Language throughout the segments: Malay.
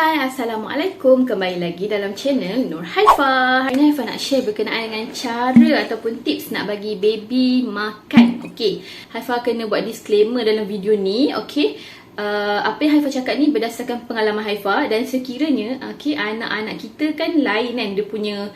Hai, Assalamualaikum. Kembali lagi dalam channel Nur Haifa. Hari ni Haifa nak share berkenaan dengan cara ataupun tips nak bagi baby makan. Okey, Haifa kena buat disclaimer dalam video ni. Okey, apa yang Haifa cakap ni berdasarkan pengalaman Haifa. Dan sekiranya anak-anak kita kan lain kan, dia punya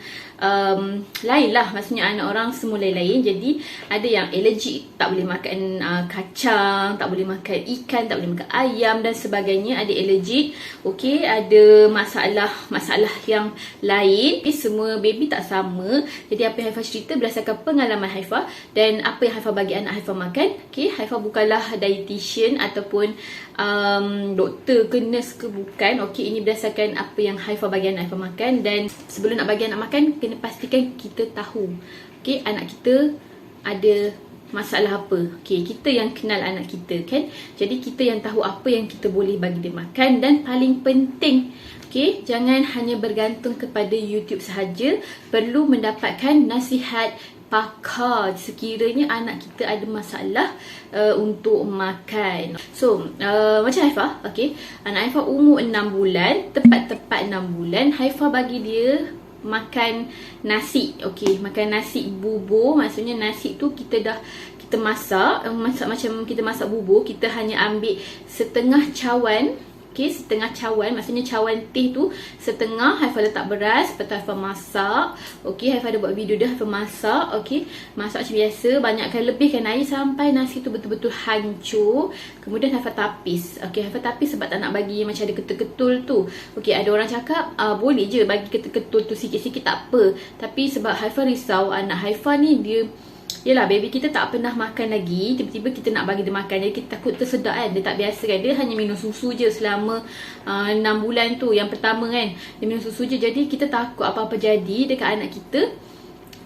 lain lah, maksudnya anak orang semua lain-lain. Jadi ada yang allergic, tak boleh makan kacang, tak boleh makan ikan, tak boleh makan ayam dan sebagainya. Ada allergic, okey, ada masalah yang lain. Semua baby tak sama. Jadi apa yang Haifa cerita berdasarkan pengalaman Haifa dan apa yang Haifa bagi anak Haifa makan. Okey, Haifa bukanlah dietitian ataupun doktor ke nurse ke, bukan. Okey, ini berdasarkan apa yang Haifa bagi anak Haifa makan. Dan sebelum nak bagi anak makan, kena pastikan kita tahu, okey, anak kita ada masalah apa. Okey, kita yang kenal anak kita kan. Jadi kita yang tahu apa yang kita boleh bagi dia makan. Dan paling penting, okey, jangan hanya bergantung kepada YouTube sahaja. Perlu mendapatkan nasihat pakar sekiranya anak kita ada masalah untuk makan. So, macam Haifa, okey, anak Haifa umur 6 bulan, tepat 6 bulan, Haifa bagi dia makan nasi. Okey, makan nasi bubur. Maksudnya nasi tu kita masak macam kita masak bubur. Kita hanya ambil setengah cawan. Okey, setengah cawan, maksudnya cawan teh tu setengah. Haifa letak beras, lepas tu Haifa masak. Okey, Haifa ada buat video dah, Haifa masak. Okey, masak macam biasa, banyakkan, lebihkan air sampai nasi tu betul-betul hancur. Kemudian Haifa tapis. Okey, Haifa tapis sebab tak nak bagi macam ada ketul-ketul tu. Okey, ada orang cakap boleh je bagi ketul-ketul tu sikit-sikit, tak apa. Tapi sebab Haifa risau anak Haifa ni dia, yelah, baby kita tak pernah makan lagi, tiba-tiba kita nak bagi dia makan. Jadi kita takut tersedak kan. Dia tak biasa kan. Dia hanya minum susu je selama 6 bulan tu. Yang pertama kan, dia minum susu je. Jadi kita takut apa-apa jadi dekat anak kita,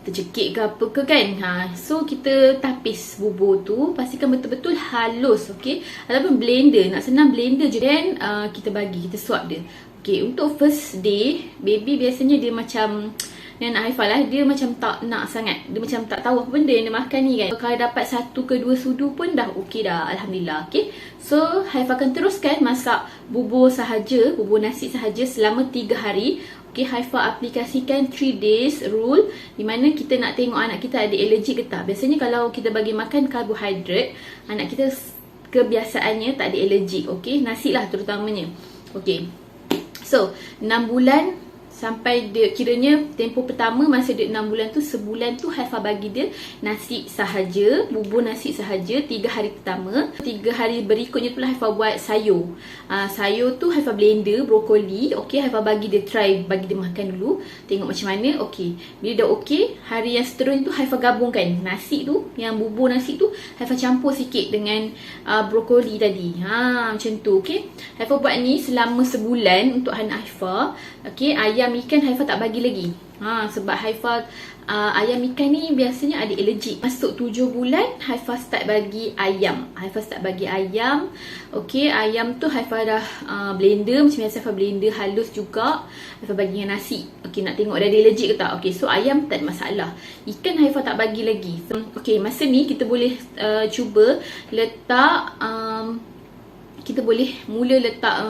tercekik ke apa ke kan. So kita tapis bubur tu, pastikan betul-betul halus. Okey, ataupun blender, nak senang blender je. Dan kita suap dia. Okey, untuk first day, baby biasanya dia macam ni, anak Haifa lah, dia macam tak nak sangat. Dia macam tak tahu apa benda yang dia makan ni kan. Kalau dapat 1 ke 2 sudu pun dah okey dah, Alhamdulillah. Okey, so Haifa akan teruskan masak bubur sahaja, bubur nasi sahaja selama 3 hari. Okey, Haifa aplikasikan 3 days rule, di mana kita nak tengok anak kita ada allergic ke tak. Biasanya kalau kita bagi makan karbohidrat, anak kita kebiasaannya tak ada allergic. Okey, nasi lah terutamanya. Okey, so 6 bulan sampai dia, kiranya tempoh pertama masa dia 6 bulan tu, sebulan tu Haifa bagi dia nasi sahaja, bubur nasi sahaja 3 hari pertama. 3 hari berikutnya tu lah Haifa buat sayur. Sayur tu Haifa blender brokoli. Okey, Haifa bagi dia try, bagi dia makan dulu, tengok macam mana. Okey, bila dah okey, hari yang seterusnya tu Haifa gabungkan nasi tu, yang bubur nasi tu Haifa campur sikit dengan brokoli tadi. Macam tu. Okey, Haifa buat ni selama sebulan untuk anak Haifa. Okey, ayam ikan Haifa tak bagi lagi. Sebab Haifa ayam ikan ni biasanya ada allergic. Masuk 7 bulan Haifa start bagi ayam. Okey, ayam tu Haifa dah blender macam biasa. Haifa blender halus juga. Haifa bagi dengan nasi. Okey, nak tengok dia ada allergic ke tak. Okey, so ayam tak ada masalah. Ikan Haifa tak bagi lagi. Okey, masa ni kita boleh cuba letak kita boleh mula letak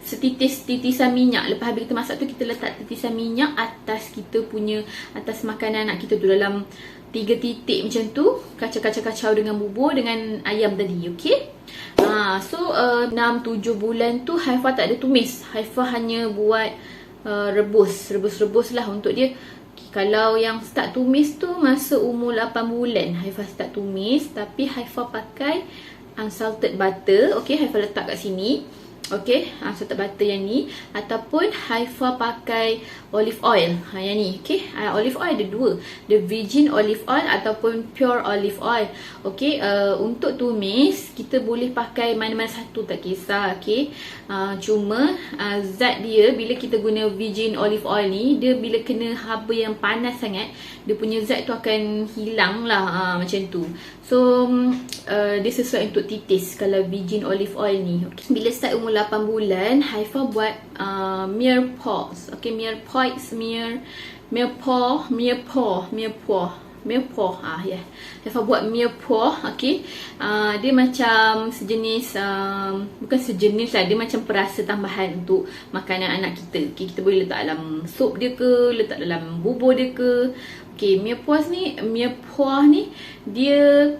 titisan minyak. Lepas habis kita masak tu, kita letak titisan minyak atas atas makanan anak kita tu, dalam 3 titik macam tu. Kacau dengan bubur dengan ayam tadi. Okey, so 6-7 bulan tu Haifa tak ada tumis. Haifa hanya buat rebus lah untuk dia. Kalau yang start tumis tu masa umur 8 bulan Haifa start tumis. Tapi Haifa pakai unsalted butter. Okey, Haifa letak kat sini. Okey, unsalted butter yang ni, ataupun Haifa pakai olive oil. Yang ni. Okey, olive oil ada 2. The virgin olive oil ataupun pure olive oil. Okey, untuk tumis kita boleh pakai mana-mana satu, tak kisah. Okey, cuma zat dia bila kita guna virgin olive oil ni, dia bila kena haba yang panas sangat, dia punya zat tu akan hilang lah. Macam tu. So dia sesuai untuk titis kalau virgin olive oil ni. Okay. Bila start umur 8 bulan, Haifa buat Mirepoix. Okay, Mirepoix, Mirepoix. Mirepoix. Ya. Haifa buat mirepoix, okey. Dia macam sejenis bukan sejenis lah, dia macam perasa tambahan untuk makanan anak kita. Okey, kita boleh letak dalam sup dia ke, letak dalam bubur dia ke. Okey, mirepoix ni dia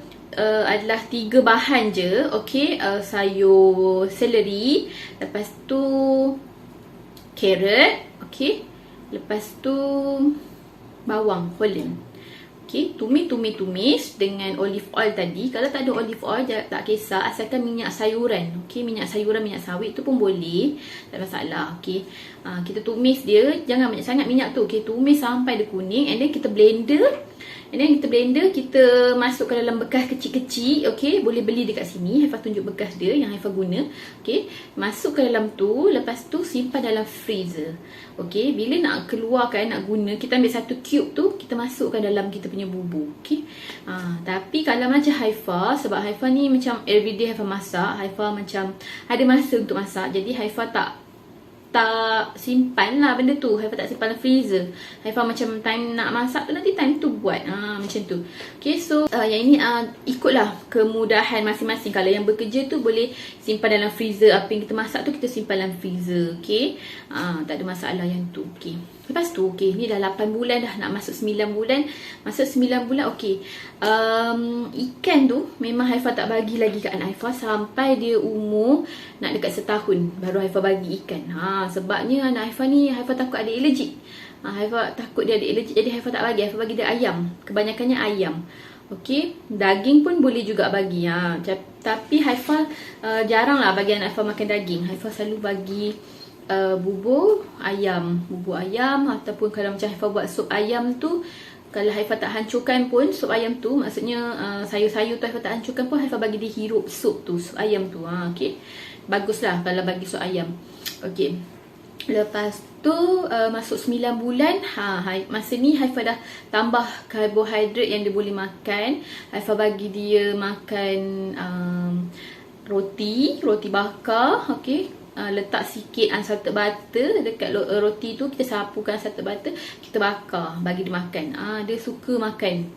adalah 3 bahan je. Okey, sayur seleri, lepas tu carrot, okey. Lepas tu bawang Holland. Okey, tumis dengan olive oil tadi. Kalau tak ada olive oil tak kisah, asalkan minyak sayuran. Okey, minyak sayuran, minyak sawit tu pun boleh, tak masalah. Okey. Kita tumis dia, jangan banyak sangat minyak tu. Okey, tumis sampai dia kuning, and then kita blender. Kita masukkan dalam bekas kecil-kecil. Okey, boleh beli dekat sini. Haifa tunjuk bekas dia yang Haifa guna. Okey, masukkan dalam tu, lepas tu simpan dalam freezer. Okey, bila nak keluarkan, nak guna, kita ambil satu cube tu, kita masukkan dalam kita punya bubur. Okey. Tapi kalau macam Haifa, sebab Haifa ni macam everyday Haifa masak, Haifa macam ada masa untuk masak. Jadi Haifa tak simpan lah benda tu. Haifa tak simpan dalam freezer. Haifa macam time nak masak tu, nanti time tu buat. Macam tu. Okay, so yang ini ikutlah kemudahan masing-masing. Kalau yang bekerja tu boleh simpan dalam freezer. Apa yang kita masak tu kita simpan dalam freezer. Okay, tak ada masalah yang tu. Okay, lepas tu okay, ni dah 8 bulan dah, nak masuk 9 bulan. Masuk 9 bulan okay. Ikan tu memang Haifa tak bagi lagi kat anak Haifa sampai dia umur nak dekat setahun, baru Haifa bagi ikan. Sebabnya anak Haifa ni, Haifa takut ada alergik. Haifa takut dia ada alergik, jadi Haifa tak bagi. Haifa bagi dia ayam. Kebanyakannya ayam. Okey, daging pun boleh juga bagi. Tapi Haifa jarang lah bagi anak Haifa makan daging. Haifa selalu bagi bubur ayam ataupun kalau macam Haifa buat sup ayam tu, kalau Haifa tak hancurkan pun sup ayam tu, maksudnya sayur-sayur tu Haifa tak hancurkan pun, Haifa bagi dia hirup sup tu, sup ayam tu. Okey, baguslah kalau bagi sup ayam. Okey, lepas tu masuk 9 bulan, masa ni Haifa dah tambah karbohidrat yang dia boleh makan. Haifa bagi dia makan roti bakar. Okey, letak sikit unsalted butter dekat roti tu, kita sapukan unsalted butter, kita bakar, bagi dia makan. Dia suka makan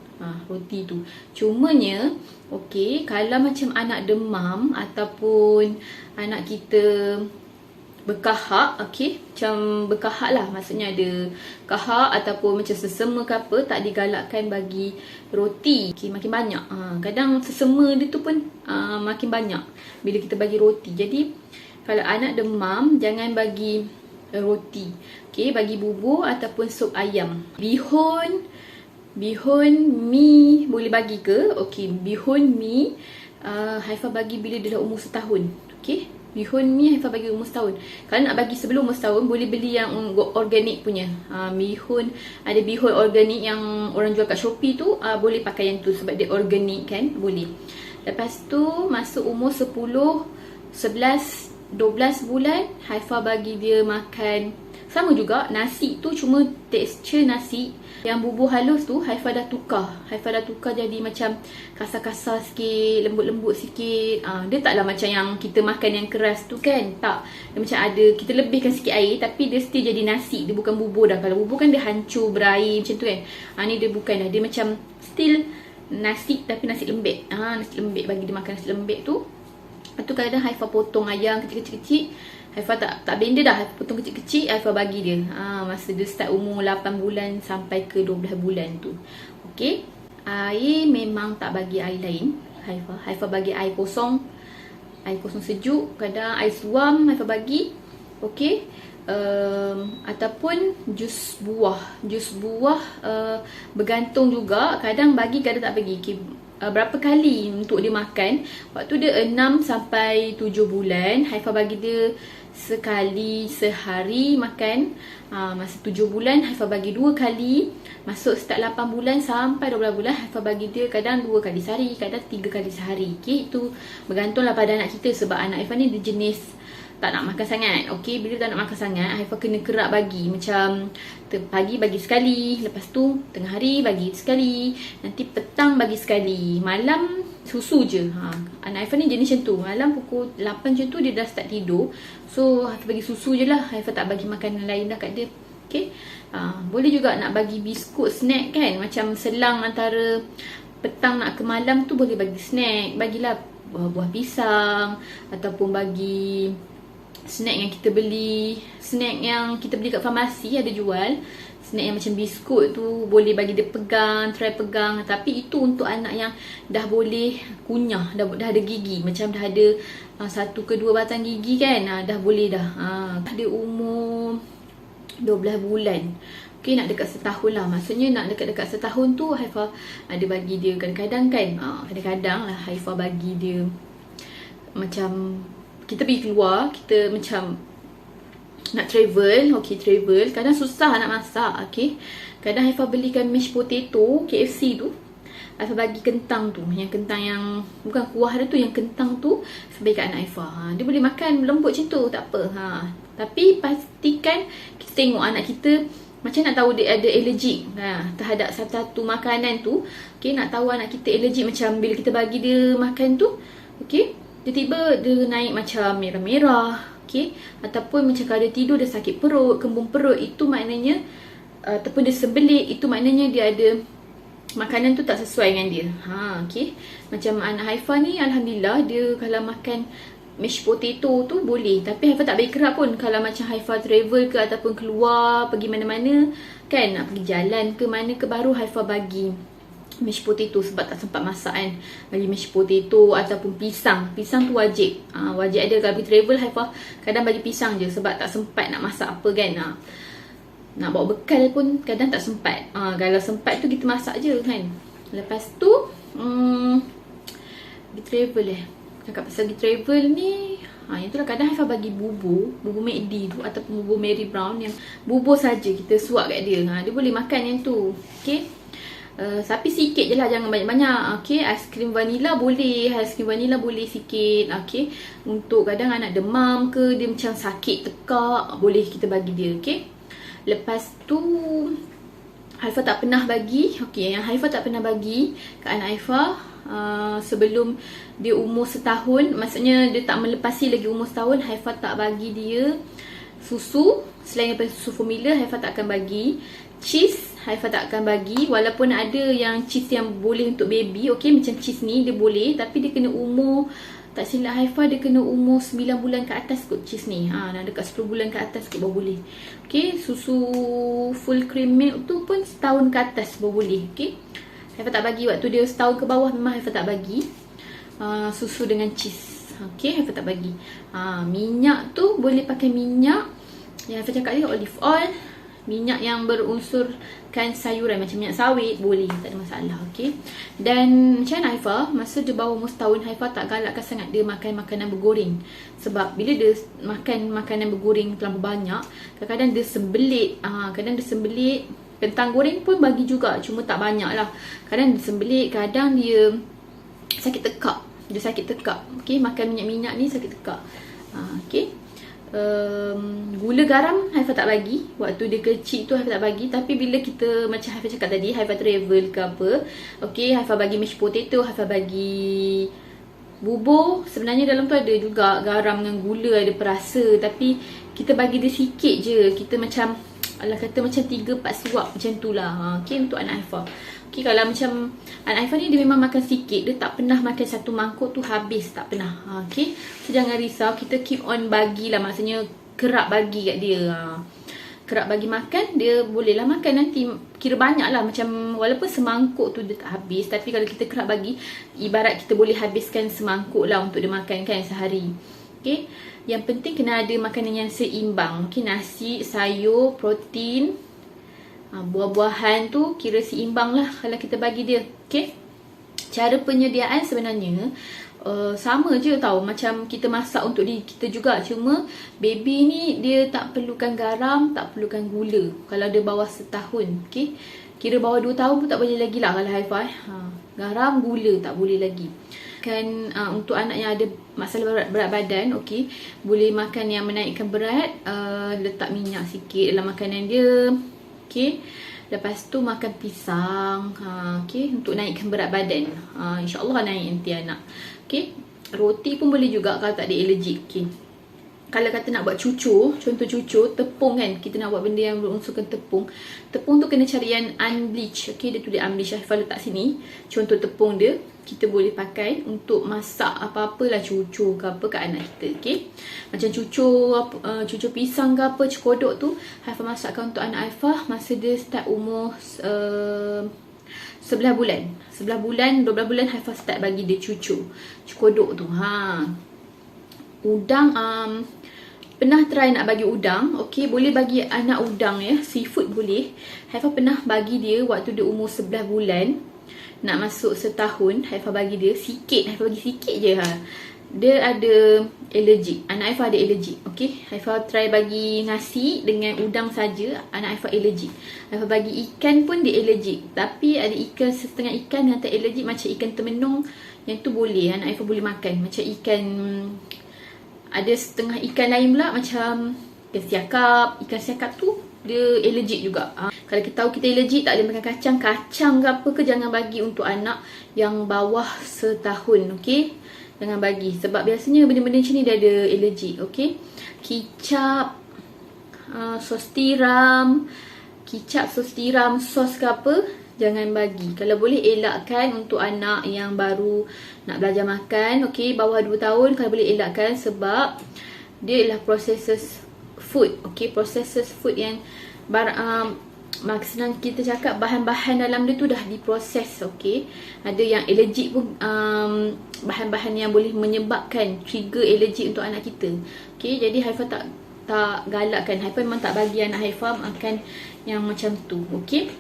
roti tu. Cumanya okey, kalau macam anak demam ataupun anak kita berkahak, okey, macam berkahak lah, maksudnya ada kahak ataupun macam sesema ke apa, tak digalakkan bagi roti. Okey, makin banyak. Kadang sesema dia tu pun makin banyak bila kita bagi roti. Jadi kalau anak demam, jangan bagi roti. Okey, bagi bubur ataupun sup ayam. Bihun mi boleh bagi ke? Okey, bihun mi Haifa bagi bila dia dah umur setahun. Okey, bihun mi Haifa bagi umur setahun. Kalau nak bagi sebelum umur setahun, boleh beli yang organik punya. Bihun, ada bihun organik yang orang jual kat Shopee tu, boleh pakai yang tu sebab dia organik kan, boleh. Lepas tu masuk umur 10, 11, 12 bulan, Haifa bagi dia makan sama juga nasi tu, cuma tekstur nasi yang bubur halus tu Haifa dah tukar jadi macam kasar-kasar sikit, lembut-lembut sikit. Dia taklah macam yang kita makan yang keras tu kan, tak. Dia macam ada, kita lebihkan sikit air tapi dia still jadi nasi. Dia bukan bubur dah. Kalau bubur kan dia hancur berair macam tu kan. Ni dia bukan dah. Dia macam still nasi tapi nasi lembek. Nasi lembek, bagi dia makan nasi lembek tu. Lepas tu kadang Haifa potong ayam kecil-kecil. Haifa tak blender dah, Haifa potong kecil-kecil, Haifa bagi dia. Masa dia start umur 8 bulan sampai ke 12 bulan tu. Okey. Air memang tak bagi air lain Haifa bagi air kosong sejuk. Kadang air suam Haifa bagi. Okey. Ataupun jus buah. Bergantung juga, kadang bagi, kadang tak bagi. Okay. Berapa kali untuk dia makan, waktu dia 6 sampai 7 bulan Haifa bagi dia sekali sehari makan. Masa 7 bulan Haifa bagi 2 kali. Masuk start 8 bulan sampai 12 bulan Haifa bagi dia kadang 2 kali sehari, kadang 3 kali sehari. Okay, itu bergantunglah pada anak kita. Sebab anak Haifa ni dia jenis tak nak makan sangat. Okey, bila tak nak makan sangat, Haifa kena kerap bagi. Macam pagi bagi sekali, lepas tu tengah hari bagi sekali, nanti petang bagi sekali, malam susu je. Anak Haifa ni jenis macam tu. Malam pukul 8 macam tu dia dah start tidur. So Haifa bagi susu je lah. Haifa tak bagi makanan lain dah kat dia. Okay. Boleh juga nak bagi biskut snack kan, macam selang antara petang nak ke malam tu boleh bagi snack. Bagilah buah pisang, ataupun bagi snack yang kita beli, snack yang kita beli kat farmasi ada jual. Snack yang macam biskut tu boleh bagi dia pegang, try pegang. Tapi itu untuk anak yang dah boleh kunyah, dah ada gigi, macam dah ada 1 ke 2 batang gigi kan, dah boleh dah. Dia umur 12 bulan. Okay, nak dekat setahun lah. Maksudnya nak dekat-dekat setahun tu Haifah ada bagi dia kadang-kadang kan. Kadang-kadang lah Haifah bagi dia macam kita pergi keluar, kita macam nak travel, okay, travel. Kadang susah nak masak, okay. Kadang Haifah belikan mashed potato KFC tu, Haifah bagi kentang tu, yang kentang yang bukan kuah dia tu, yang kentang tu sebaik kat anak Haifah. Dia boleh makan lembut macam tu, tak apa. Tapi pastikan kita tengok anak kita, macam nak tahu dia ada allergic terhadap satu makanan tu. Okay, nak tahu anak kita allergic macam bila kita bagi dia makan tu, okay, tiba-tiba dia naik macam merah-merah, okay, ataupun macam kalau dia tidur dia sakit perut, kembung perut, itu maknanya ataupun dia sembelit, itu maknanya dia ada makanan tu tak sesuai dengan dia. Okay. Macam anak Haifah ni alhamdulillah, dia kalau makan mashed potato tu boleh. Tapi Haifah tak bagi kerap pun. Kalau macam Haifah travel ke ataupun keluar pergi mana-mana kan, nak pergi jalan ke mana ke, baru Haifah bagi mashed potato sebab tak sempat masak kan. Bagi mashed potato ataupun pisang. Pisang tu wajib. Wajib ada. Kalau pergi travel Haifah kadang bagi pisang je sebab tak sempat nak masak apa kan. Nak bawa bekal pun kadang tak sempat. Kalau sempat tu kita masak je kan. Lepas tu pergi travel cakap pasal pergi travel ni, yang tu lah kadang Haifah bagi bubur McD tu ataupun bubur Mary Brown, yang bubur saja kita suap kat dia. Dia boleh makan yang tu. Okay. Tapi sikit je lah, jangan banyak-banyak. Okay. Aiskrim vanila boleh, sikit. Okay. Untuk kadang anak demam ke, dia macam sakit tekak, boleh kita bagi dia. Okay. Lepas tu Haifah tak pernah bagi, okay, yang Haifah tak pernah bagi kat anak Haifah sebelum dia umur setahun, maksudnya dia tak melepasi lagi umur setahun, Haifah tak bagi dia susu. Selain daripada susu formula, Haifah tak akan bagi. Cheese Haifah tak akan bagi. Walaupun ada yang cheese yang boleh untuk baby, okay, macam cheese ni dia boleh, tapi dia kena umur, tak silap Haifah dia kena umur 9 bulan ke atas kot cheese ni. Nak dekat 10 bulan ke atas kot baru boleh. Okay, susu full cream milk tu pun setahun ke atas baru boleh. Okay, Haifah tak bagi waktu dia setahun ke bawah, memang Haifah tak bagi susu dengan cheese. Okay, Haifah tak bagi. Minyak tu boleh pakai minyak yang Haifah cakap dia, olive oil. Minyak yang berunsurkan sayuran macam minyak sawit boleh, tak ada masalah. Okay. Dan macam mana Haifah, masa dia bawah umur setahun, Haifah tak galakkan sangat dia makan makanan bergoreng. Sebab bila dia makan makanan bergoreng terlalu banyak, kadang-kadang dia sembelit. Kadang dia sembelit. Kentang goreng pun bagi juga, cuma tak banyak lah. Kadang dia sembelit, kadang dia sakit tekak. Okay, makan minyak-minyak ni sakit tekak. Okay. Gula garam Haifah tak bagi. Waktu dia kecil tu Haifah tak bagi. Tapi bila kita, macam Haifah cakap tadi, Haifah travel ke apa, okay, Haifah bagi mashed potato, Haifah bagi bubur. Sebenarnya dalam tu ada juga garam dengan gula, ada perasa. Tapi kita bagi dia sikit je. Kita macam, alah kata macam 3-4 suap macam tu lah. Okay, untuk anak Haifah. Okay, kalau macam anak Haifah ni dia memang makan sikit. Dia tak pernah makan satu mangkuk tu habis. Tak pernah. Okay, so jangan risau. Kita keep on bagilah. Maksudnya kerap bagi kat dia. Kerap bagi makan, dia bolehlah makan nanti. Kira banyak lah. Macam walaupun semangkuk tu dia tak habis, tapi kalau kita kerap bagi, ibarat kita boleh habiskan semangkuk lah untuk dia makan kan sehari. Okay, yang penting kena ada makanan yang seimbang. Okay, nasi, sayur, protein, buah-buahan tu kira seimbang lah kalau kita bagi dia. Okay, cara penyediaan sebenarnya sama je tau, macam kita masak untuk diri kita juga. Cuma baby ni dia tak perlukan garam, tak perlukan gula kalau dia bawah setahun. Okay, kira bawah 2 tahun pun tak boleh lagi lah kalau Haifah. Garam, gula tak boleh lagi. Kan untuk anak yang ada masalah berat badan, okay, boleh makan yang menaikkan berat. Letak minyak sikit dalam makanan dia. Okay, lepas tu makan pisang, okay, untuk naikkan berat badan. InsyaAllah naik nanti anak. Okay, roti pun boleh juga kalau tak ada allergic. Okay, kalau kata nak buat cucur, contoh cucur, tepung kan, kita nak buat benda yang berunsurkan tepung. Tepung tu kena cari yang unbleach. Okay, dia tulis unbleach. Haifah letak sini contoh tepung dia. Kita boleh pakai untuk masak apa-apalah, cucur ke apa kat anak kita. Okay, macam cucur pisang ke apa, cekodok tu Haifah masakkan untuk anak Haifah masa dia start umur 11 bulan. 11 bulan, 12 bulan Haifah start bagi dia cucur cekodok tu. Udang, pernah try nak bagi udang. Okay, boleh bagi anak udang ya, seafood boleh. Haifah pernah bagi dia waktu dia umur 11 bulan, nak masuk setahun. Haifah bagi dia sikit, Haifah bagi sikit je. Dia ada allergic, anak Haifah ada allergic. Okay, Haifah try bagi nasi dengan udang saja, anak Haifah allergic. Haifah bagi ikan pun dia allergic. Tapi ada ikan, setengah ikan yang tak allergic, macam ikan temenung, yang tu boleh, anak Haifah boleh makan. Macam ikan, ada setengah ikan lain pula macam ikan siakap tu dia allergic juga. Kalau kita tahu kita allergic, tak boleh makan kacang ke apa ke, jangan bagi untuk anak yang bawah setahun. Okay, jangan bagi, sebab biasanya benda-benda macam ni dia ada allergic. Okay, kicap, sos tiram, sos ke apa, jangan bagi. Kalau boleh elakkan untuk anak yang baru nak belajar makan. Okay, bawah 2 tahun kalau boleh elakkan, sebab dia ialah processed food. Okay, processed food yang senang kita cakap, bahan-bahan dalam dia tu dah diproses. Okay, ada yang allergic pun, bahan-bahan yang boleh menyebabkan trigger allergic untuk anak kita. Okay, jadi Haifah tak galakkan. Haifah memang tak bagi anak Haifah makan yang macam tu. Okay,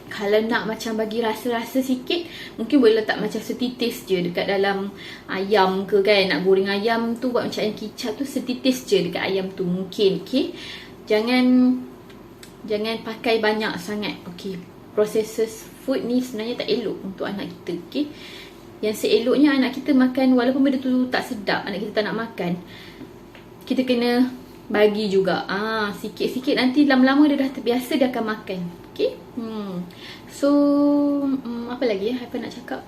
kalau nak macam bagi rasa-rasa sikit, mungkin boleh letak macam setitis je dekat dalam ayam ke kan. Nak goreng ayam tu, buat macam yang kicap tu, setitis je dekat ayam tu mungkin. Okay, jangan pakai banyak sangat. Okay, processed food ni sebenarnya tak elok untuk anak kita. Okay, yang seeloknya anak kita makan, walaupun benda tu tak sedap, anak kita tak nak makan, kita kena bagi juga. Sikit-sikit, nanti lama-lama dia dah terbiasa, dia akan makan. Okay, so apa lagi ya Haifah nak cakap?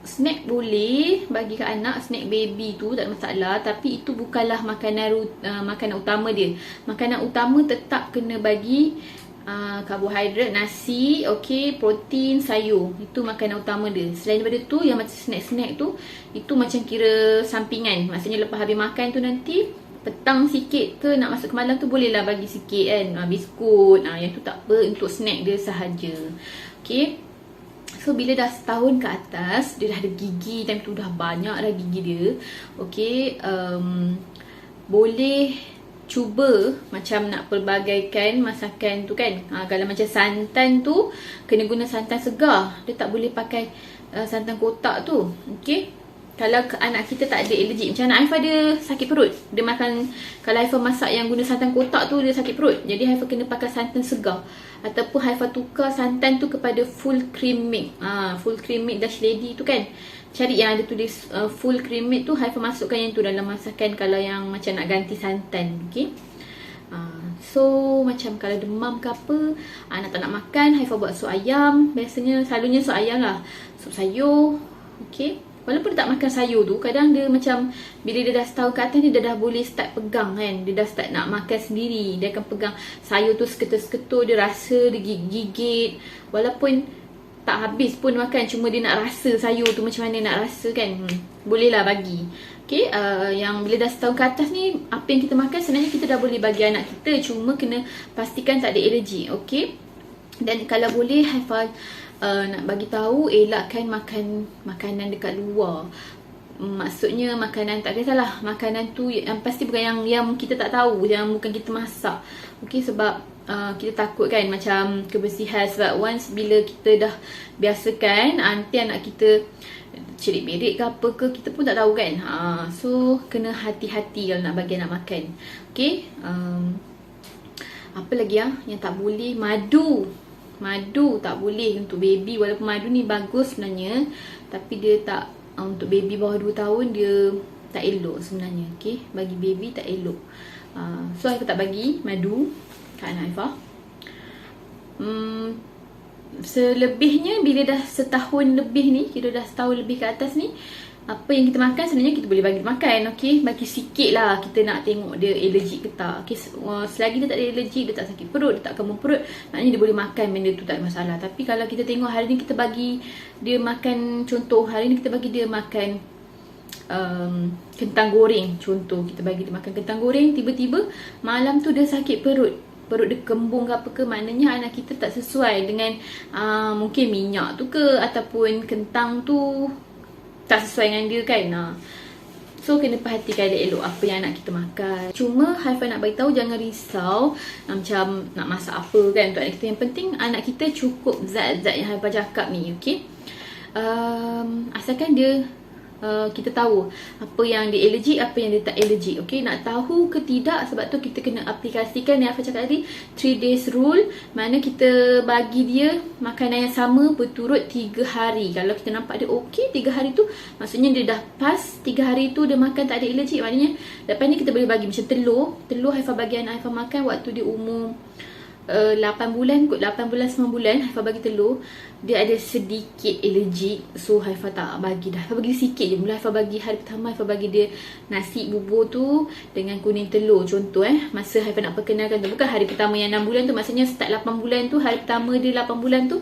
Snack boleh bagi ke anak, snack baby tu tak ada masalah. Tapi itu bukanlah makanan utama dia. Makanan utama tetap kena bagi karbohidrat, nasi, okay, protein, sayur. Itu makanan utama dia. Selain daripada tu, yang macam snack-snack tu, itu macam kira sampingan. Maksudnya lepas habis makan tu nanti, petang sikit ke nak masuk ke malam tu, bolehlah bagi sikit kan, biskut. Yang tu tak apa, untuk snack dia sahaja. Okay, so bila dah setahun ke atas, dia dah ada gigi, time tu dah banyak dah gigi dia. Okay, boleh cuba macam nak pelbagaikan masakan tu kan. Kalau macam santan tu, kena guna santan segar. Dia tak boleh pakai santan kotak tu. Okay, kalau anak kita tak ada allergic. Macam anak Haifah dia sakit perut, dia makan, kalau Haifah masak yang guna santan kotak tu, dia sakit perut. Jadi Haifah kena pakai santan segar. Ataupun Haifah tukar santan tu kepada full cream milk. Full cream milk Dutch Lady tu kan, cari yang ada tulis full cream milk tu, Haifah masukkan yang tu dalam masakan kalau yang macam nak ganti santan. Okay, so macam kalau demam ke apa, anak tak nak makan, Haifah buat sup ayam. Biasanya selalunya sup ayam lah, sup sayur. Okay, walaupun dia tak makan sayur tu, kadang dia macam bila dia dah setahun ke atas ni, dia dah boleh start pegang kan. Dia dah start nak makan sendiri. Dia akan pegang sayur tu seketul-seketul, dia rasa, dia gigit. Walaupun tak habis pun makan, cuma dia nak rasa sayur tu macam mana nak rasa kan. Bolehlah bagi. Okay, yang bila dah setahun ke atas ni, apa yang kita makan sebenarnya kita dah boleh bagi anak kita, cuma kena pastikan tak ada allergi. Okay, dan kalau boleh Haifah nak bagi tahu, elakkan makan makanan dekat luar. Maksudnya makanan, tak kisahlah makanan tu yang pasti bukan yang kita tak tahu, yang bukan kita masak. Okay, sebab kita takut kan macam kebersihan. Sebab once bila kita dah biasakan, nanti anak kita cerit-berit ke apa ke, kita pun tak tahu kan. So kena hati-hati kalau nak bagi anak makan. Okay, apa lagi yang tak boleh? Madu tak boleh untuk baby. Walaupun madu ni bagus sebenarnya, tapi dia tak, untuk baby bawah 2 tahun dia tak elok sebenarnya. Okay, bagi baby tak elok. So Haifah tak bagi madu kat anak Haifah. Selebihnya bila dah setahun lebih ni, kira dah setahun lebih ke atas ni, apa yang kita makan sebenarnya kita boleh bagi dia makan, okey. Bagi sikit lah kita nak tengok dia allergic ke tak. Okey, selagi dia tak ada allergic, dia tak sakit perut, dia tak kemung perut, maknanya dia boleh makan benda tu, tak ada masalah. Tapi kalau kita tengok hari ni kita bagi dia makan, contoh hari ni kita bagi dia makan kentang goreng, contoh kita bagi dia makan kentang goreng, tiba-tiba malam tu dia sakit perut, perut dia kembung ke apa ke, maknanya anak kita tak sesuai dengan mungkin minyak tu ke, ataupun kentang tu tak sesuai dengan dia kan. So kena perhatikan elok-elok apa yang anak kita makan. Cuma Haifah nak beritahu, jangan risau macam nak masak apa kan untuk anak kita. Yang penting anak kita cukup zat-zat yang Haifah cakap ni, okey. Asalkan dia kita tahu apa yang dia allergic, apa yang dia tak allergic. Okey, nak tahu ke tidak, sebab tu kita kena aplikasikan yang Haifah cakap tadi, 3 days rule. Mana kita bagi dia makanan yang sama berturut 3 hari. Kalau kita nampak dia okey 3 hari tu, maksudnya dia dah pas 3 hari tu dia makan tak ada allergic. Maknanya lepas ni kita boleh bagi macam telur. Telur Haifah bagi anak Haifah makan waktu dia umur 8 bulan kot, 8 bulan 9 bulan Haifah bagi telur. Dia ada sedikit allergic, so Haifah tak bagi dah. Haifah bagi sikit je. Mula Haifah bagi hari pertama, Haifah bagi dia nasi bubur tu dengan kuning telur, contoh masa Haifah nak perkenalkan tu. Bukan hari pertama yang 6 bulan tu, maksudnya start 8 bulan tu, hari pertama dia 8 bulan tu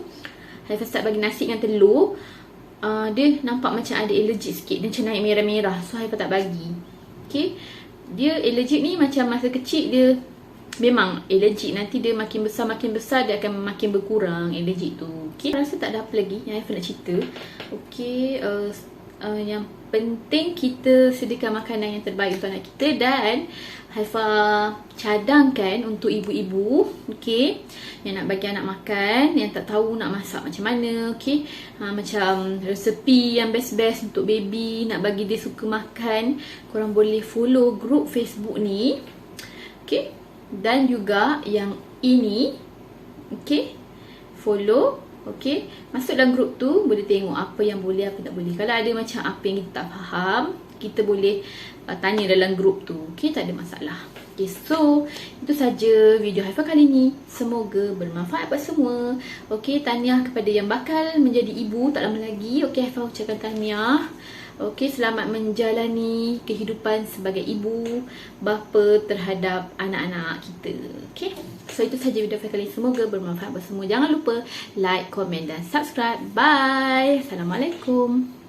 Haifah start bagi nasi dengan telur. Dia nampak macam ada allergic sikit, dia macam naik merah-merah, so Haifah tak bagi. Okay, dia allergic ni macam masa kecil dia memang allergic, nanti dia makin besar dia akan makin berkurang allergic tu. Okay, rasa tak ada apa lagi yang Haifah nak cerita. Okay, yang penting kita sediakan makanan yang terbaik untuk anak kita. Dan Haifah cadangkan untuk ibu-ibu, okay, yang nak bagi anak makan, yang tak tahu nak masak macam mana, okay, macam resepi yang best-best untuk baby, nak bagi dia suka makan, korang boleh follow group Facebook ni, okay. Dan juga yang ini, okay, follow, okay. Masuk dalam grup tu, boleh tengok apa yang boleh, apa tak boleh. Kalau ada macam apa yang kita tak faham, kita boleh tanya dalam grup tu, okay, tak ada masalah. Okay, so itu saja video Haifah kali ni. Semoga bermanfaat buat semua. Okay, tahniah kepada yang bakal menjadi ibu tak lama lagi. Okay, Haifah ucapkan tahniah. Okey, selamat menjalani kehidupan sebagai ibu, bapa terhadap anak-anak kita. Okey, so itu sahaja video kali ini. Semoga bermanfaat buat semua. Jangan lupa like, komen dan subscribe. Bye. Assalamualaikum.